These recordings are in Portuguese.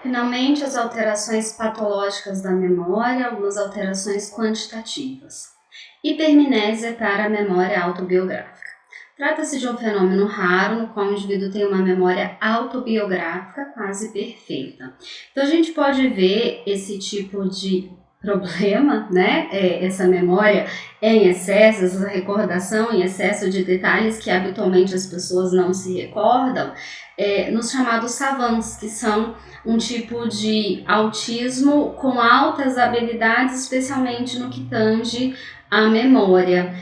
Finalmente, as alterações patológicas da memória, algumas alterações quantitativas. Hipermnésia para a memória autobiográfica. Trata-se de um fenômeno raro no qual o indivíduo tem uma memória autobiográfica quase perfeita. Então, a gente pode ver esse tipo de problema, né? Essa memória em excesso, essa recordação em excesso de detalhes que habitualmente as pessoas não se recordam, nos chamados savants, que são um tipo de autismo com altas habilidades, especialmente no que tange à memória.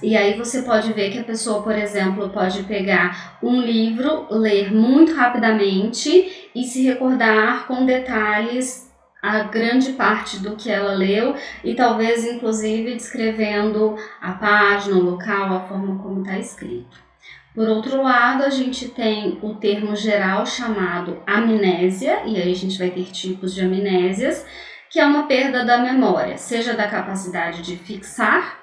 E aí você pode ver que a pessoa, por exemplo, pode pegar um livro, ler muito rapidamente e se recordar com detalhes a grande parte do que ela leu e talvez inclusive descrevendo a página, o local, a forma como está escrito. Por outro lado, a gente tem o termo geral chamado amnésia, e aí a gente vai ter tipos de amnésias, que é uma perda da memória, seja da capacidade de fixar,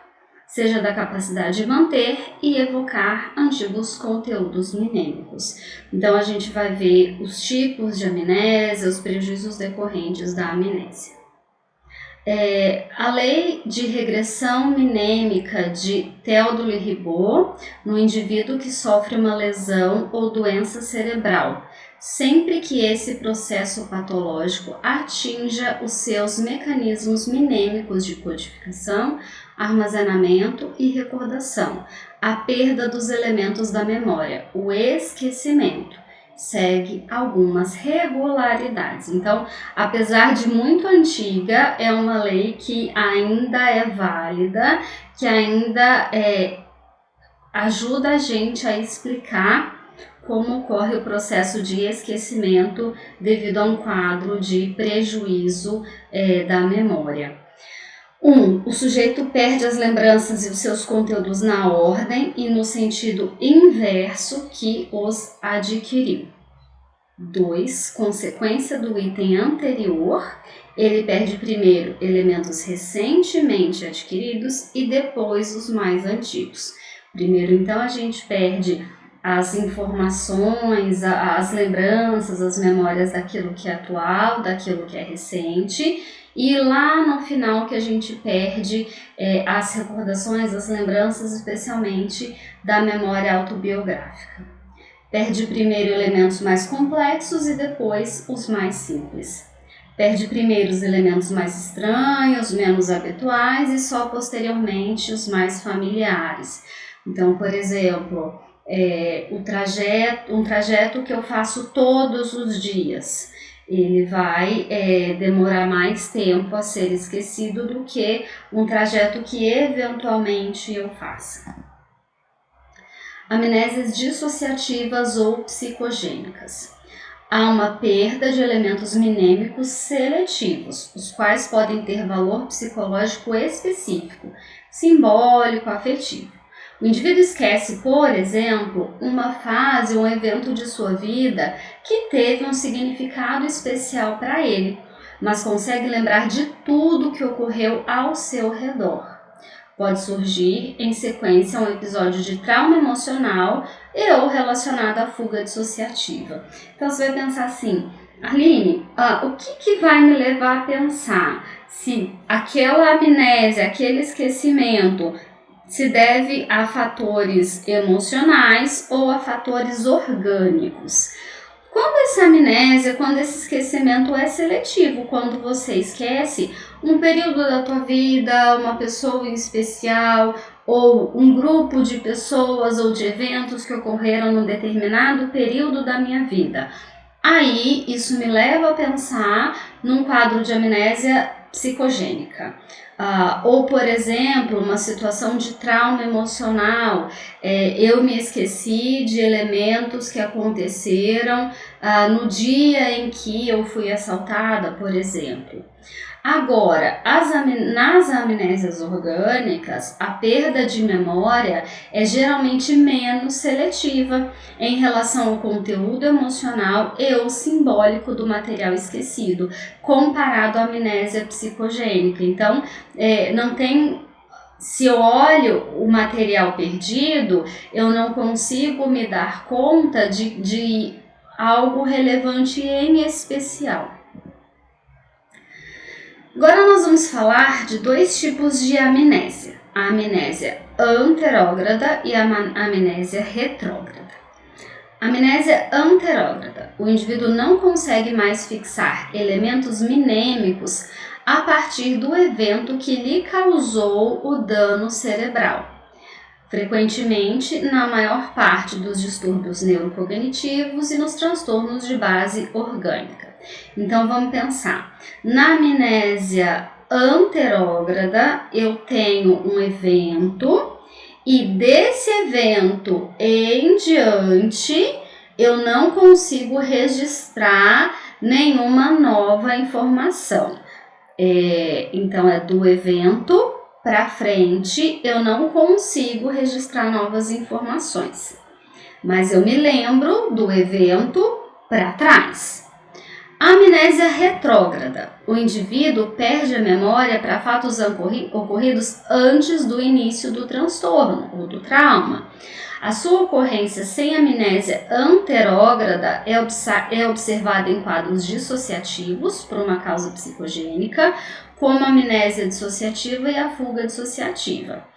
seja da capacidade de manter e evocar antigos conteúdos mnemônicos. Então, a gente vai ver os tipos de amnésia, os prejuízos decorrentes da amnésia. A lei de regressão mnêmica de Theodule e Ribot no indivíduo que sofre uma lesão ou doença cerebral, sempre que esse processo patológico atinja os seus mecanismos mnêmicos de codificação, armazenamento e recordação, a perda dos elementos da memória, o esquecimento, segue algumas regularidades. Então, apesar de muito antiga, é uma lei que ainda é válida, que ainda ajuda a gente a explicar como ocorre o processo de esquecimento devido a um quadro de prejuízo da memória. O sujeito perde as lembranças e os seus conteúdos na ordem e no sentido inverso que os adquiriu. 2. Consequência do item anterior, ele perde primeiro elementos recentemente adquiridos e depois os mais antigos. Primeiro, então, a gente perde as informações, as lembranças, as memórias daquilo que é atual, daquilo que é recente, e lá no final que a gente perde as recordações, as lembranças, especialmente da memória autobiográfica. Perde primeiro elementos mais complexos e depois os mais simples. Perde primeiro os elementos mais estranhos, menos habituais e só posteriormente os mais familiares. Então, por exemplo, um trajeto que eu faço todos os dias, ele vai demorar mais tempo a ser esquecido do que um trajeto que eventualmente eu faça. Amnésias dissociativas ou psicogênicas. Há uma perda de elementos mnêmicos seletivos, os quais podem ter valor psicológico específico, simbólico, afetivo. O indivíduo esquece, por exemplo, uma fase ou um evento de sua vida que teve um significado especial para ele, mas consegue lembrar de tudo que ocorreu ao seu redor. Pode surgir em sequência um episódio de trauma emocional ou relacionado à fuga dissociativa. Então você vai pensar assim, Arline, o que vai me levar a pensar se aquela amnésia, aquele esquecimento se deve a fatores emocionais ou a fatores orgânicos? Quando essa amnésia, quando esse esquecimento é seletivo, quando você esquece um período da tua vida, uma pessoa em especial, ou um grupo de pessoas ou de eventos que ocorreram num determinado período da minha vida. Aí, isso me leva a pensar num quadro de amnésia psicogênica. Ou, por exemplo, uma situação de trauma emocional, eu me esqueci de elementos que aconteceram no dia em que eu fui assaltada, por exemplo. Agora, nas amnésias orgânicas, a perda de memória é geralmente menos seletiva em relação ao conteúdo emocional e ou simbólico do material esquecido, comparado à amnésia psicogênica. Então, não tem... Se eu olho o material perdido, eu não consigo me dar conta de algo relevante em especial. Agora nós vamos falar de dois tipos de amnésia: a amnésia anterógrada e a amnésia retrógrada. Amnésia anterógrada: o indivíduo não consegue mais fixar elementos mnêmicos a partir do evento que lhe causou o dano cerebral. Frequentemente, na maior parte dos distúrbios neurocognitivos e nos transtornos de base orgânica. Então vamos pensar, na amnésia anterógrada eu tenho um evento e desse evento em diante eu não consigo registrar nenhuma nova informação. Então é do evento para frente eu não consigo registrar novas informações, mas eu me lembro do evento para trás. A amnésia retrógrada: o indivíduo perde a memória para fatos ocorridos antes do início do transtorno ou do trauma. A sua ocorrência sem amnésia anterógrada é observada em quadros dissociativos por uma causa psicogênica, como a amnésia dissociativa e a fuga dissociativa.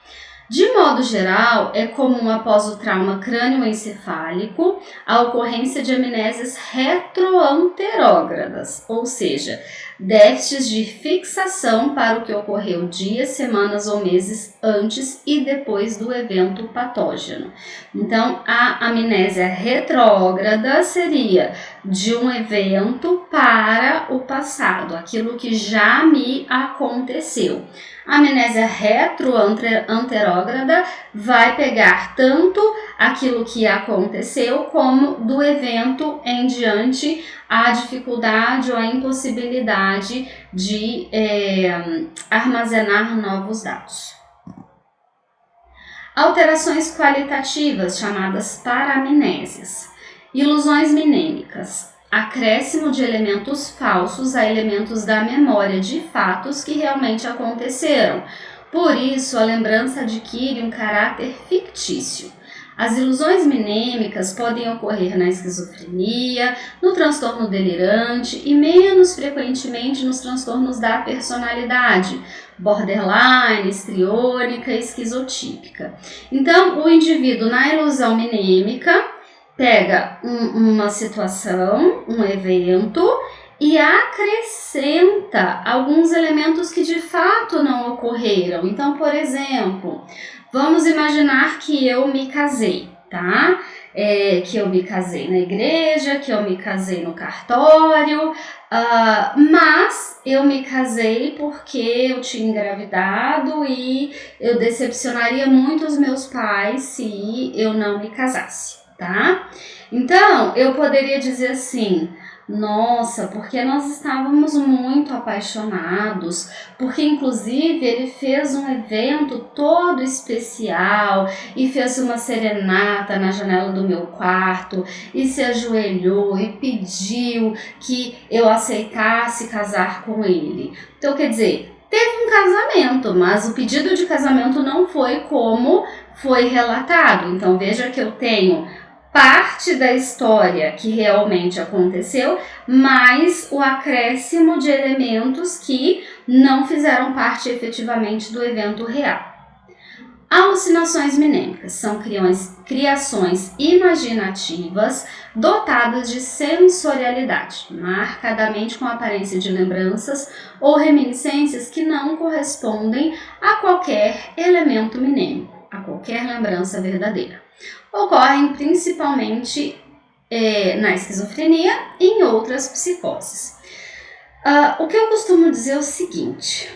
De modo geral, é comum após o trauma crânioencefálico a ocorrência de amnésias retroanterógradas, ou seja, déficits de fixação para o que ocorreu dias, semanas ou meses antes e depois do evento patógeno. Então, a amnésia retrógrada seria de um evento para o passado, aquilo que já me aconteceu. A amnésia retroanterógrada vai pegar tanto aquilo que aconteceu como do evento em diante a dificuldade ou a impossibilidade de armazenar novos dados. Alterações qualitativas, chamadas paramnésias. Ilusões mnêmicas: acréscimo de elementos falsos a elementos da memória de fatos que realmente aconteceram. Por isso, a lembrança adquire um caráter fictício. As ilusões mnêmicas podem ocorrer na esquizofrenia, no transtorno delirante e menos frequentemente nos transtornos da personalidade, borderline, histriônica e esquizotípica. Então, o indivíduo na ilusão mnêmica pega uma situação, um evento e acrescenta alguns elementos que de fato não ocorreram. Então, por exemplo, vamos imaginar que eu me casei, tá? Que eu me casei na igreja, que eu me casei no cartório, mas eu me casei porque eu tinha engravidado e eu decepcionaria muito os meus pais se eu não me casasse. Tá? Então, eu poderia dizer assim: nossa, porque nós estávamos muito apaixonados, porque inclusive ele fez um evento todo especial e fez uma serenata na janela do meu quarto e se ajoelhou e pediu que eu aceitasse casar com ele. Então, quer dizer, teve um casamento, mas o pedido de casamento não foi como foi relatado. Então, veja que eu tenho parte da história que realmente aconteceu, mas o acréscimo de elementos que não fizeram parte efetivamente do evento real. Alucinações mnêmicas são criações imaginativas dotadas de sensorialidade, marcadamente com aparência de lembranças ou reminiscências que não correspondem a qualquer elemento mnêmico, a qualquer lembrança verdadeira. Ocorrem principalmente na esquizofrenia e em outras psicoses. O que eu costumo dizer é o seguinte: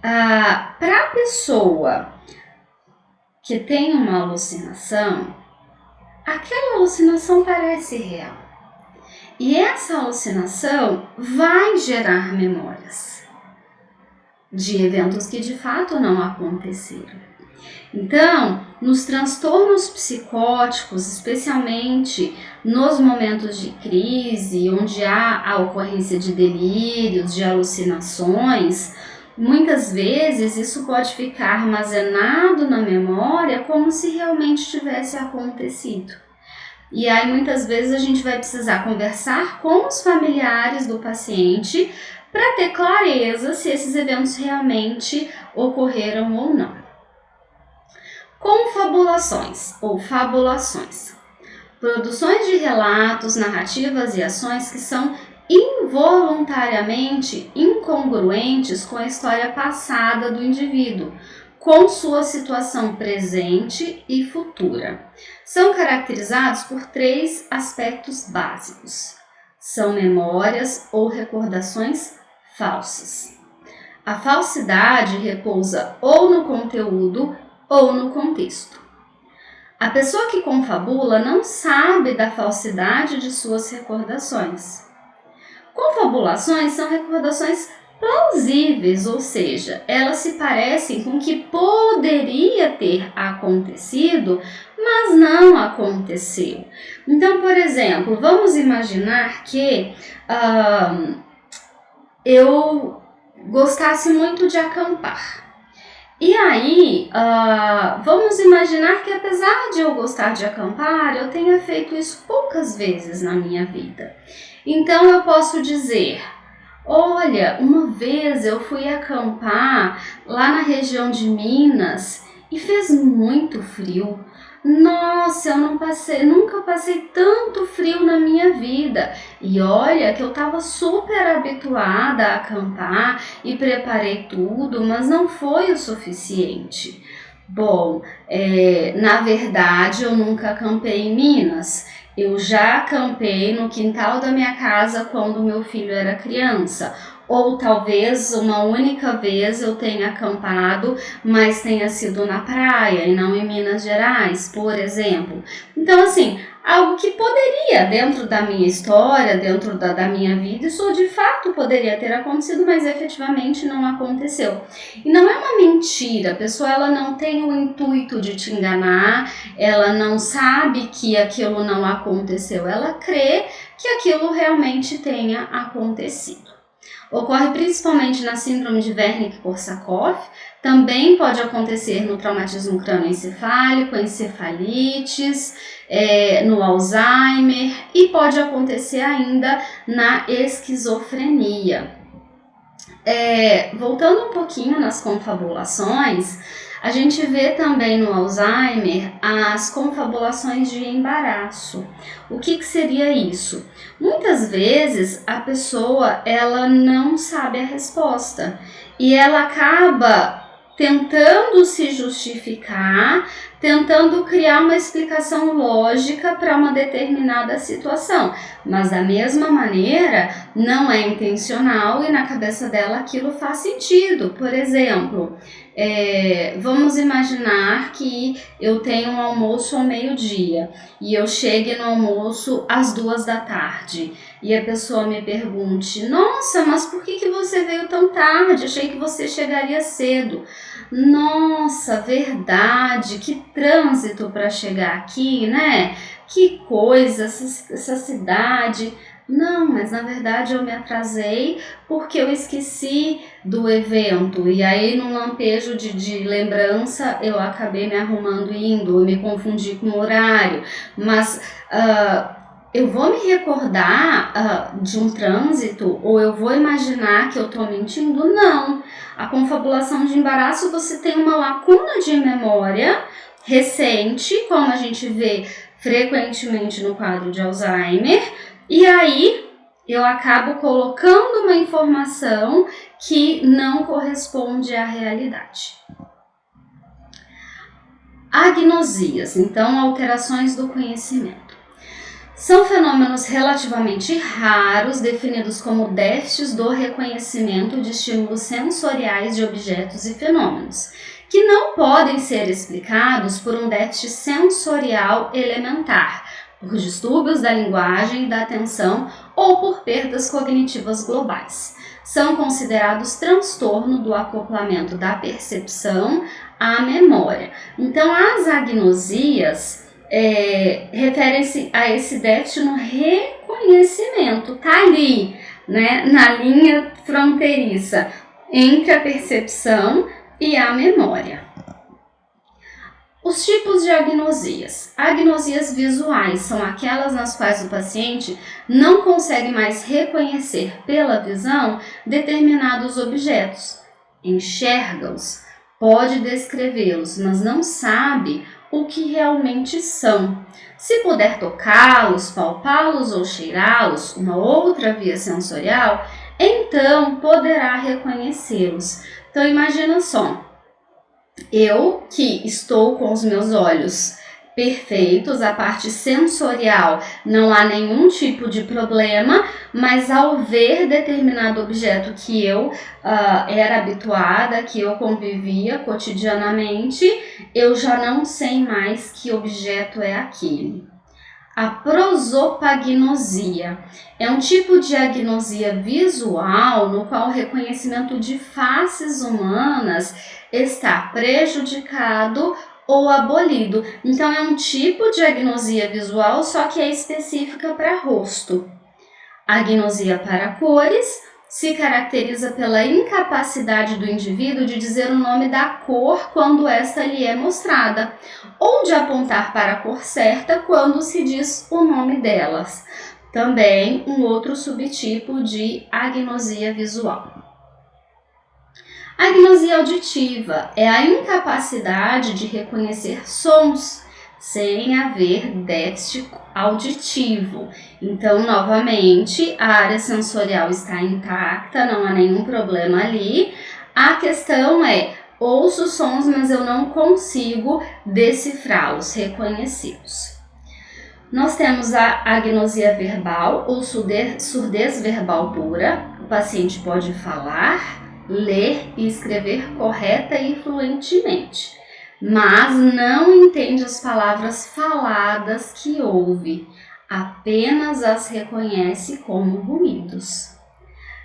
para a pessoa que tem uma alucinação, aquela alucinação parece real. E essa alucinação vai gerar memórias de eventos que de fato não aconteceram. Então, nos transtornos psicóticos, especialmente nos momentos de crise, onde há a ocorrência de delírios, de alucinações, muitas vezes isso pode ficar armazenado na memória como se realmente tivesse acontecido. E aí muitas vezes a gente vai precisar conversar com os familiares do paciente para ter clareza se esses eventos realmente ocorreram ou não. Confabulações ou fabulações. Produções de relatos, narrativas e ações que são involuntariamente incongruentes com a história passada do indivíduo, com sua situação presente e futura. São caracterizados por 3 aspectos básicos. São memórias ou recordações falsas. A falsidade repousa ou no conteúdo ou no contexto. A pessoa que confabula não sabe da falsidade de suas recordações. Confabulações são recordações plausíveis, ou seja, elas se parecem com o que poderia ter acontecido, mas não aconteceu. Então, por exemplo, vamos imaginar que eu gostasse muito de acampar. E aí, vamos imaginar que apesar de eu gostar de acampar, eu tenha feito isso poucas vezes na minha vida. Então eu posso dizer, olha, uma vez eu fui acampar lá na região de Minas e fez muito frio. Nossa, eu nunca passei tanto frio na minha vida. E olha que eu estava super habituada a acampar e preparei tudo, mas não foi o suficiente. Bom, na verdade eu nunca acampei em Minas. Eu já acampei no quintal da minha casa quando meu filho era criança. Ou talvez uma única vez eu tenha acampado, mas tenha sido na praia e não em Minas Gerais, por exemplo. Então, assim, algo que poderia, dentro da minha história, dentro da minha vida, isso de fato poderia ter acontecido, mas efetivamente não aconteceu. E não é uma mentira, a pessoa ela não tem o intuito de te enganar, ela não sabe que aquilo não aconteceu, ela crê que aquilo realmente tenha acontecido. Ocorre principalmente na síndrome de Wernicke-Korsakoff, também pode acontecer no traumatismo crânioencefálico, encefalites, no Alzheimer e pode acontecer ainda na esquizofrenia. Voltando um pouquinho nas confabulações, a gente vê também no Alzheimer as confabulações de embaraço. O que seria isso? Muitas vezes a pessoa ela não sabe a resposta e ela acaba tentando se justificar, tentando criar uma explicação lógica para uma determinada situação, mas da mesma maneira não é intencional e na cabeça dela aquilo faz sentido. Por exemplo, vamos imaginar que eu tenho um almoço ao meio-dia e eu chegue no almoço às 14h e a pessoa me pergunte, nossa, mas por que você veio tão tarde? Achei que você chegaria cedo. Nossa, verdade, que trânsito para chegar aqui, né? Que coisa, essa cidade. Não, mas na verdade eu me atrasei porque eu esqueci do evento e aí num lampejo de lembrança eu acabei me arrumando e indo, eu me confundi com o horário, mas eu vou me recordar de um trânsito ou eu vou imaginar que eu estou mentindo? Não. A confabulação de embaraço, você tem uma lacuna de memória recente, como a gente vê frequentemente no quadro de Alzheimer, e aí eu acabo colocando uma informação que não corresponde à realidade. Agnosias, então alterações do conhecimento. São fenômenos relativamente raros, definidos como déficits do reconhecimento de estímulos sensoriais de objetos e fenômenos, que não podem ser explicados por um déficit sensorial elementar, por distúrbios da linguagem e da atenção ou por perdas cognitivas globais. São considerados transtorno do acoplamento da percepção à memória. Então, as agnosias referem-se a esse déficit no reconhecimento, tá ali, né, na linha fronteiriça entre a percepção e a memória. Os tipos de agnosias. Agnosias visuais são aquelas nas quais o paciente não consegue mais reconhecer pela visão determinados objetos. Enxerga-os, pode descrevê-los, mas não sabe o que realmente são. Se puder tocá-los, palpá-los ou cheirá-los, uma outra via sensorial, então poderá reconhecê-los. Então imagina só, eu que estou com os meus olhos perfeitos, a parte sensorial não há nenhum tipo de problema, mas ao ver determinado objeto que eu era habituada, que eu convivia cotidianamente, eu já não sei mais que objeto é aquele. A prosopagnosia é um tipo de agnosia visual no qual o reconhecimento de faces humanas está prejudicado ou abolido. Então é um tipo de agnosia visual, só que é específica para rosto. A agnosia para cores se caracteriza pela incapacidade do indivíduo de dizer o nome da cor quando esta lhe é mostrada, ou de apontar para a cor certa quando se diz o nome delas. Também um outro subtipo de agnosia visual. A agnosia auditiva é a incapacidade de reconhecer sons sem haver déficit auditivo. Então, novamente, a área sensorial está intacta, não há nenhum problema ali. A questão é, ouço sons, mas eu não consigo decifrá-los, reconhecê-los. Nós temos a agnosia verbal ou surdez verbal pura. O paciente pode falar, ler e escrever correta e fluentemente, mas não entende as palavras faladas que ouve, apenas as reconhece como ruídos.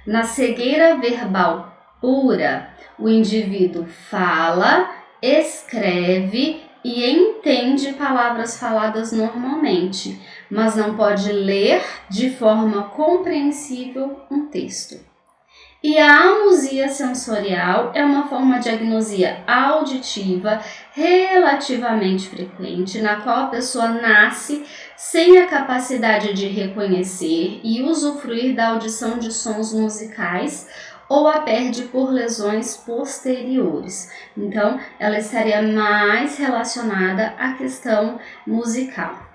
Na cegueira verbal pura, o indivíduo fala, escreve e entende palavras faladas normalmente, mas não pode ler de forma compreensível um texto. E a amusia sensorial é uma forma de agnosia auditiva relativamente frequente, na qual a pessoa nasce sem a capacidade de reconhecer e usufruir da audição de sons musicais ou a perde por lesões posteriores. Então, ela estaria mais relacionada à questão musical.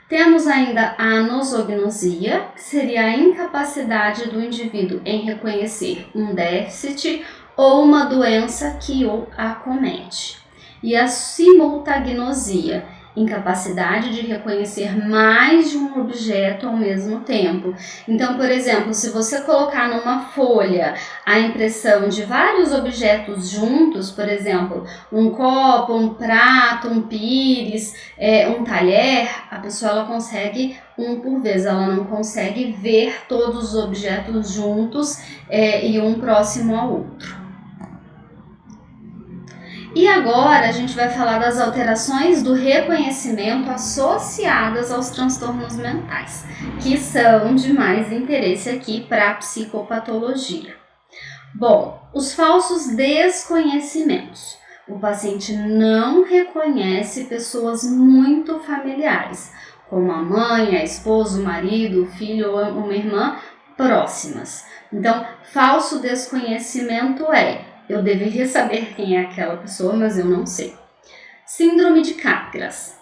Temos ainda a anosognosia, que seria a incapacidade do indivíduo em reconhecer um déficit ou uma doença que o acomete. E a simultagnosia, incapacidade de reconhecer mais de um objeto ao mesmo tempo. Então, por exemplo, se você colocar numa folha a impressão de vários objetos juntos, por exemplo, um copo, um prato, um pires, um talher, a pessoa ela consegue um por vez, ela não consegue ver todos os objetos juntos e um próximo ao outro. E agora a gente vai falar das alterações do reconhecimento associadas aos transtornos mentais, que são de mais interesse aqui para a psicopatologia. Bom, os falsos desconhecimentos. O paciente não reconhece pessoas muito familiares, como a mãe, a esposa, o marido, o filho ou uma irmã próximas. Então, falso desconhecimento eu deveria saber quem é aquela pessoa, mas eu não sei. Síndrome de Capgras.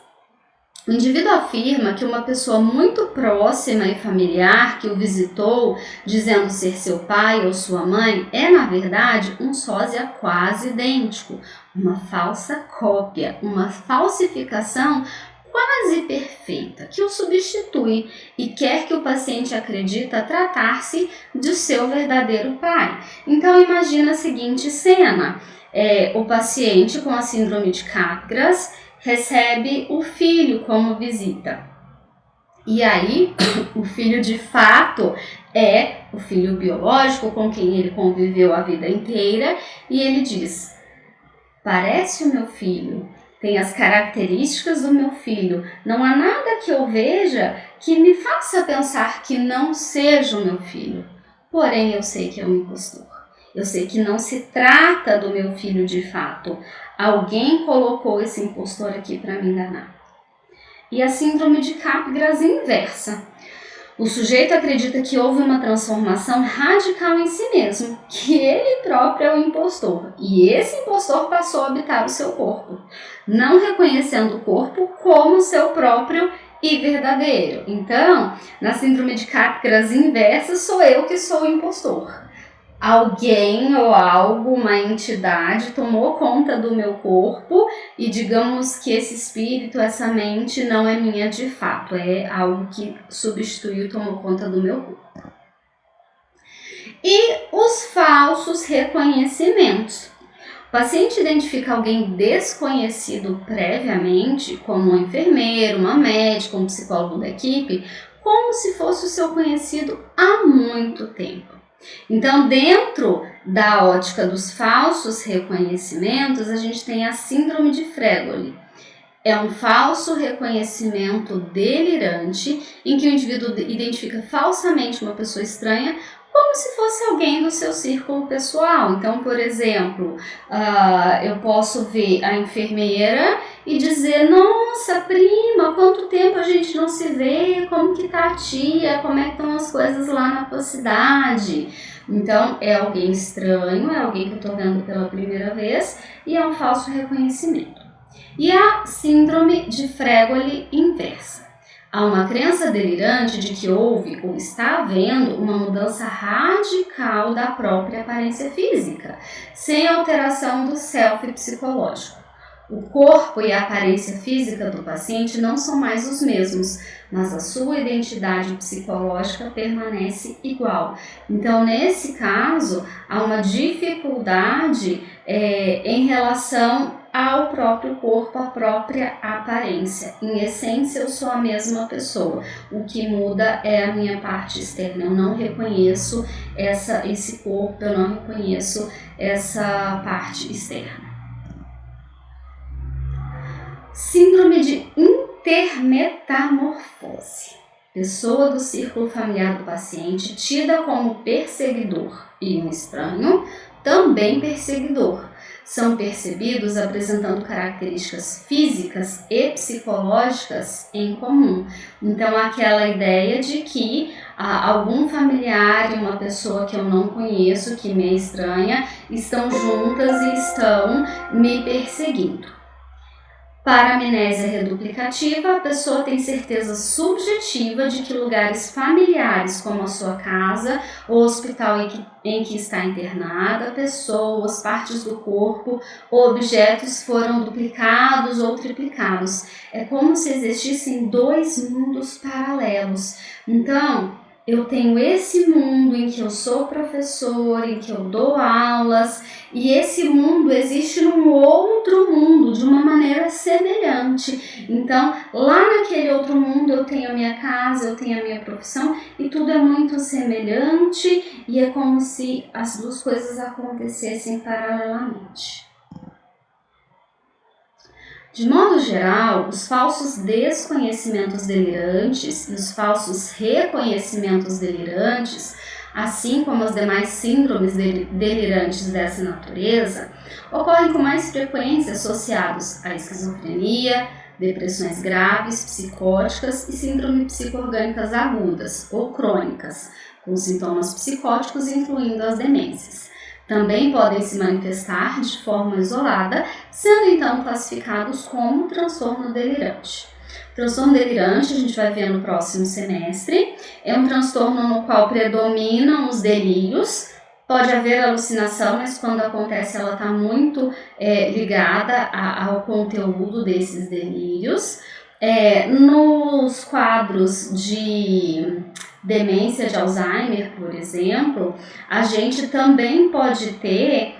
O indivíduo afirma que uma pessoa muito próxima e familiar que o visitou, dizendo ser seu pai ou sua mãe, é na verdade um sósia quase idêntico, uma falsa cópia, uma falsificação quase perfeita, que o substitui e quer que o paciente acredita tratar-se de seu verdadeiro pai. Então imagina a seguinte cena, o paciente com a síndrome de Capgras recebe o filho como visita. E aí, o filho de fato é o filho biológico com quem ele conviveu a vida inteira e ele diz, parece o meu filho, tem as características do meu filho, não há nada que eu veja que me faça pensar que não seja o meu filho, porém eu sei que é um impostor. Eu sei que não se trata do meu filho de fato. Alguém colocou esse impostor aqui para me enganar. E a síndrome de Capgras inversa. O sujeito acredita que houve uma transformação radical em si mesmo, que ele próprio é o impostor, e esse impostor passou a habitar o seu corpo, não reconhecendo o corpo como seu próprio e verdadeiro. Então, na síndrome de Capgras inversa, sou eu que sou o impostor. Alguém ou algo, uma entidade tomou conta do meu corpo e digamos que esse espírito, essa mente não é minha de fato, é algo que substituiu, tomou conta do meu corpo. E os falsos reconhecimentos. O paciente identifica alguém desconhecido previamente, como um enfermeiro, uma médica, um psicólogo da equipe, como se fosse o seu conhecido há muito tempo. Então, dentro da ótica dos falsos reconhecimentos, a gente tem a síndrome de Fregoli. É um falso reconhecimento delirante em que o indivíduo identifica falsamente uma pessoa estranha como se fosse alguém do seu círculo pessoal. Então, por exemplo, eu posso ver a enfermeira e dizer: nossa, prima, quanto tempo a gente não se vê, como que tá a tia, como é que estão as coisas lá na tua cidade. Então, é alguém estranho, é alguém que eu estou vendo pela primeira vez e é um falso reconhecimento. E a síndrome de Fregoli inversa. Há uma crença delirante de que houve ou está havendo uma mudança radical da própria aparência física, sem alteração do self psicológico. O corpo e a aparência física do paciente não são mais os mesmos, mas a sua identidade psicológica permanece igual. Então, nesse caso, há uma dificuldade em relação ao próprio corpo, à própria aparência. Em essência, eu sou a mesma pessoa. O que muda é a minha parte externa. Eu não reconheço esse corpo, eu não reconheço essa parte externa. Síndrome de intermetamorfose. Pessoa do círculo familiar do paciente tida como perseguidor e um estranho, também perseguidor. São percebidos apresentando características físicas e psicológicas em comum. Então, aquela ideia de que algum familiar e uma pessoa que eu não conheço, que me é estranha, estão juntas e estão me perseguindo. Para a amnésia reduplicativa, a pessoa tem certeza subjetiva de que lugares familiares, como a sua casa, o hospital em que está internada, pessoas, partes do corpo ou objetos foram duplicados ou triplicados. É como se existissem dois mundos paralelos. Então, eu tenho esse mundo em que eu sou professor, em que eu dou aulas, e esse mundo existe num outro mundo, de uma maneira semelhante. Então, lá naquele outro mundo eu tenho a minha casa, eu tenho a minha profissão, e tudo é muito semelhante, e é como se as duas coisas acontecessem paralelamente. De modo geral, os falsos desconhecimentos delirantes e os falsos reconhecimentos delirantes, assim como as demais síndromes delirantes dessa natureza, ocorrem com mais frequência associados à esquizofrenia, depressões graves, psicóticas e síndromes psico-orgânicas agudas ou crônicas, com sintomas psicóticos incluindo as demências. Também podem se manifestar de forma isolada, sendo então classificados como transtorno delirante. O transtorno delirante, a gente vai ver no próximo semestre, é um transtorno no qual predominam os delírios. Pode haver alucinação, mas quando acontece ela está muito ligada ao conteúdo desses delírios. Nos quadros de demência de Alzheimer, por exemplo, a gente também pode ter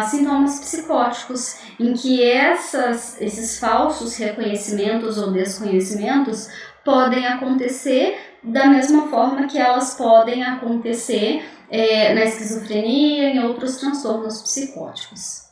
sintomas psicóticos, em que esses falsos reconhecimentos ou desconhecimentos podem acontecer da mesma forma que elas podem acontecer na esquizofrenia e em outros transtornos psicóticos.